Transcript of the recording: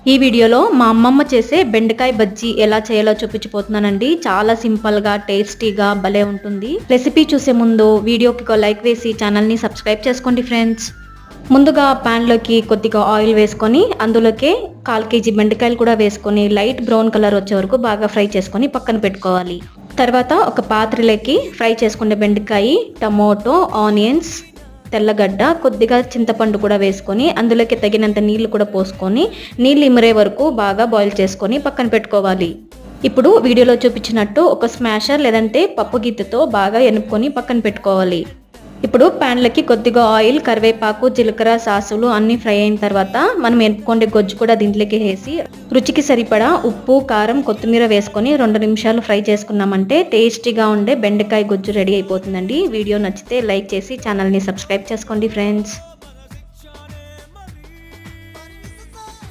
ఈ వీడియోలో మా అమ్మమ్మ చేసే బెండకాయ బజ్జీ ఎలా చేయాలో చూపించబోతున్నానండి. చాలా సింపుల్ గా టేస్టీగా భలే ఉంటుంది. రెసిపీ చూసే ముందు వీడియోకి ఒక లైక్ వేసి ఛానల్ ని సబ్స్క్రైబ్ చేసుకోండి ఫ్రెండ్స్. ముందుగా పాన్ లోకి కొద్దిగా ఆయిల్ వేసుకొని అందులోకి 1/4 కేజీ బెండకాయలు కూడా వేసుకొని లైట్ బ్రౌన్ కలర్ వచ్చే వరకు బాగా ఫ్రై చేసుకొని పక్కన పెట్టుకోవాలి. తర్వాత ఒక పాత్రలోకి ఫ్రై చేసుకునే బెండకాయ, టమోటో, ఆనియన్స్, తెల్లగడ్డ, కొద్దిగా చింతపండు కూడా వేసుకొని అందులోకి తగినంత నీళ్లు కూడా పోసుకొని నీళ్ళు ఇమిరే వరకు బాగా బాయిల్ చేసుకొని పక్కన పెట్టుకోవాలి. ఇప్పుడు వీడియోలో చూపించినట్టు ఒక స్మాషర్ లేదంటే పప్పు గిత్తెతో బాగా ఎనుపుకొని పక్కన పెట్టుకోవాలి. ఇప్పుడు ప్యాన్లకి కొద్దిగా ఆయిల్, కరివేపాకు, జీలకర్ర, సాసులు అన్నీ ఫ్రై అయిన తర్వాత మనం ఎనుపుకొండే గొజ్జు కూడా దీంట్లోకి వేసి రుచికి సరిపడా ఉప్పు, కారం, కొత్తిమీర వేసుకొని 2 నిమిషాలు ఫ్రై చేసుకున్నామంటే టేస్టీగా ఉండే బెండకాయ గొజ్జు రెడీ అయిపోతుందండి. వీడియో నచ్చితే లైక్ చేసి ఛానల్ని సబ్స్క్రైబ్ చేసుకోండి ఫ్రెండ్స్.